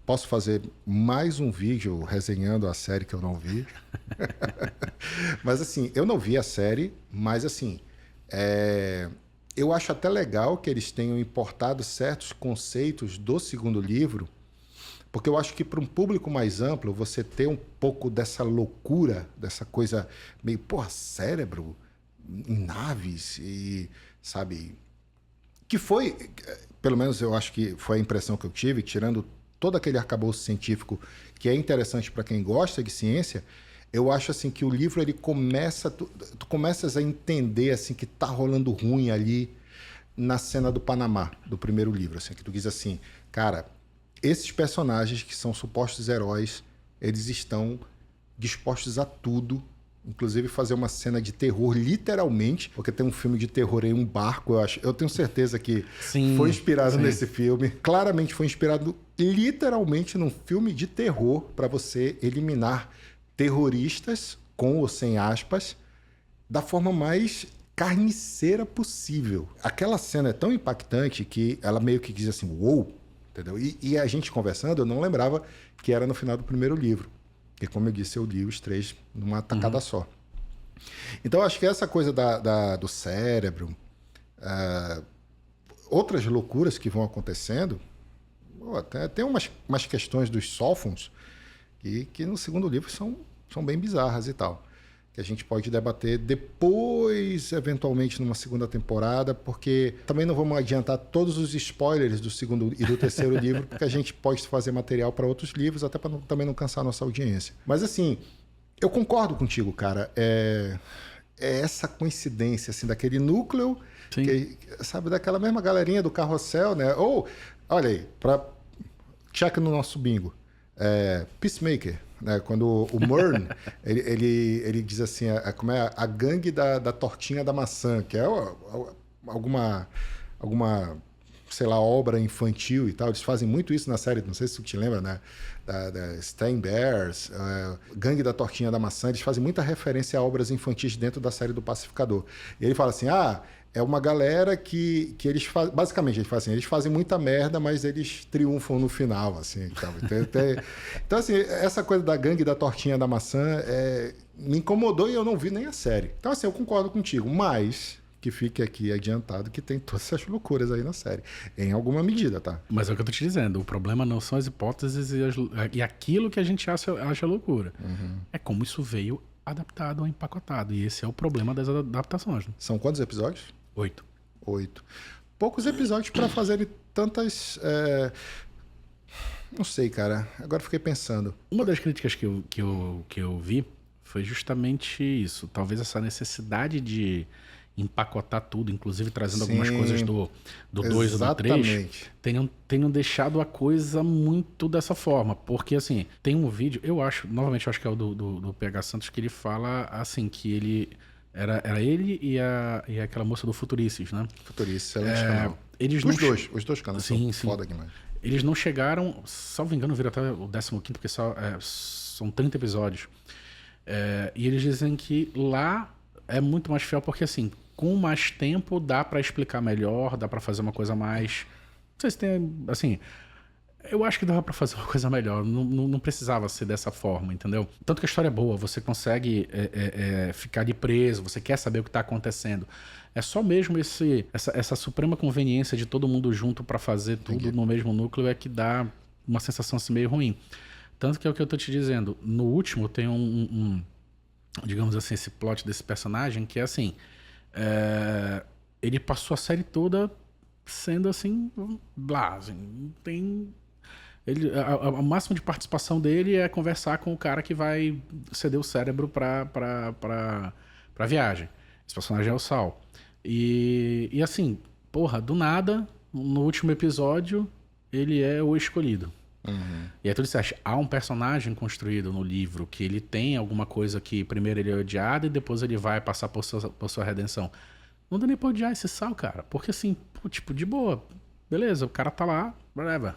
Posso fazer mais um vídeo resenhando a série que eu não vi. Mas assim, eu não vi a série, mas assim, eu acho até legal que eles tenham importado certos conceitos do segundo livro, porque eu acho que para um público mais amplo, você ter um pouco dessa loucura, dessa coisa meio, cérebro em naves e, sabe... Que foi, pelo menos eu acho que foi a impressão que eu tive, tirando todo aquele arcabouço científico que é interessante para quem gosta de ciência, eu acho assim que o livro ele começa, tu começas a entender assim que tá rolando ruim ali na cena do Panamá, do primeiro livro, assim, que tu diz assim, cara, esses personagens que são supostos heróis, eles estão dispostos a tudo, inclusive fazer uma cena de terror, literalmente, porque tem um filme de terror em um barco, eu tenho certeza que foi inspirado nesse filme. Claramente foi inspirado literalmente num filme de terror para você eliminar terroristas, com ou sem aspas, da forma mais carniceira possível. Aquela cena é tão impactante que ela meio que diz assim, uou, entendeu? E a gente conversando, eu não lembrava que era no final do primeiro livro. Porque, como eu disse, eu li os 3 numa tacada só. Então, acho que essa coisa do cérebro, outras loucuras que vão acontecendo, até tem umas questões dos sófons que no segundo livro são bem bizarras e tal. Que a gente pode debater depois, eventualmente, numa segunda temporada, porque também não vamos adiantar todos os spoilers do segundo e do terceiro livro, porque a gente pode fazer material para outros livros, até para também não cansar a nossa audiência. Mas, assim, eu concordo contigo, cara. É essa coincidência, assim, daquele núcleo, que, sabe, daquela mesma galerinha do carrossel, né? Ou, olha aí, para check no nosso bingo, Peacemaker. Né, quando o Murn, ele diz assim, como é a gangue da tortinha da maçã, que é alguma, sei lá, obra infantil e tal. Eles fazem muito isso na série, não sei se tu te lembra, né? Da Stain Bears, Gangue da Tortinha da Maçã, eles fazem muita referência a obras infantis dentro da série do Pacificador. E ele fala assim, é uma galera que eles fazem... Basicamente, ele fala assim, eles fazem muita merda, mas eles triunfam no final, assim. Então, assim, essa coisa da gangue da tortinha da maçã me incomodou e eu não vi nem a série. Então, assim, eu concordo contigo, mas que fique aqui adiantado que tem todas essas loucuras aí na série. Em alguma medida, tá? Mas é o que eu tô te dizendo, o problema não são as hipóteses e aquilo que a gente acha loucura. Uhum. É como isso veio adaptado ou empacotado. E esse é o problema das adaptações. Né? São quantos episódios? 8. Poucos episódios para fazerem tantas... Não sei, cara. Agora fiquei pensando. Uma das críticas que eu vi foi justamente isso. Talvez essa necessidade de empacotar tudo, inclusive trazendo algumas coisas do 2 ou do 3, tenham deixado a coisa muito dessa forma. Porque, assim, tem um vídeo, eu acho que é o do PH Santos, que ele fala, assim, que ele... Era ele e aquela moça do Futurices, né? Futurices, excelente canal. Os dois canais são foda demais. Eles não chegaram, salvo engano, viram até o 15º, porque são 30 episódios. E eles dizem que lá é muito mais fiel, porque assim, com mais tempo dá pra explicar melhor, dá pra fazer uma coisa mais... Não sei se tem, assim... Eu acho que dava pra fazer uma coisa melhor. Não precisava ser dessa forma, entendeu? Tanto que a história é boa, você consegue ficar de preso, você quer saber o que tá acontecendo. É só mesmo essa suprema conveniência de todo mundo junto pra fazer tudo no mesmo núcleo é que dá uma sensação assim meio ruim. Tanto que é o que eu tô te dizendo. No último tem digamos assim, esse plot desse personagem que é assim... ele passou a série toda sendo assim... Blá, assim, não tem... O máximo de participação dele é conversar com o cara que vai ceder o cérebro pra viagem. Esse personagem é o Saul. E assim, porra, do nada, no último episódio, ele é o escolhido. E aí tu disseste, há um personagem construído no livro que ele tem alguma coisa que primeiro ele é odiado e depois ele vai passar por sua redenção. Não dá nem pra odiar esse Saul, cara. Porque assim, pô, tipo, de boa... Beleza, o cara tá lá, whatever.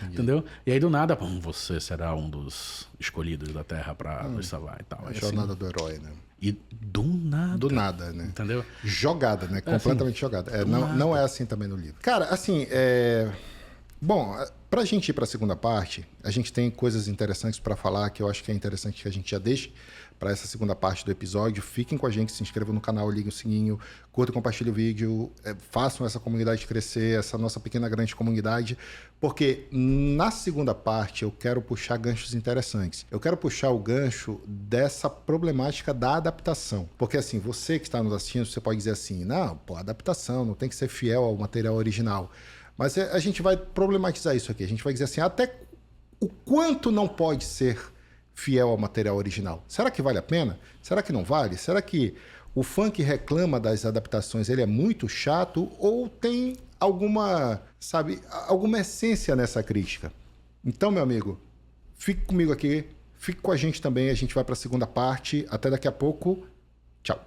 Entendeu? E aí do nada, você será um dos escolhidos da Terra pra nos salvar e tal. A jornada do herói, né? E do nada. Do nada, né? Entendeu? Jogada, né? Completamente assim, jogada. Não é assim também no livro. Cara, assim, bom, pra gente ir pra segunda parte, a gente tem coisas interessantes pra falar que eu acho que é interessante que a gente já deixe para essa segunda parte do episódio. Fiquem com a gente, se inscrevam no canal, liguem o sininho, curtam, compartilhem o vídeo, façam essa comunidade crescer, essa nossa pequena grande comunidade, porque na segunda parte eu quero puxar ganchos interessantes. Eu quero puxar o gancho dessa problemática da adaptação. Porque assim, você que está nos assistindo, você pode dizer assim, não, pô, adaptação não tem que ser fiel ao material original. Mas a gente vai problematizar isso aqui. A gente vai dizer assim, até o quanto não pode ser fiel ao material original. Será que vale a pena? Será que não vale? Será que o fã que reclama das adaptações ele é muito chato ou tem alguma essência nessa crítica? Então, meu amigo, fique comigo aqui, fique com a gente também. A gente vai para a segunda parte. Até daqui a pouco. Tchau.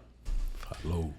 Falou.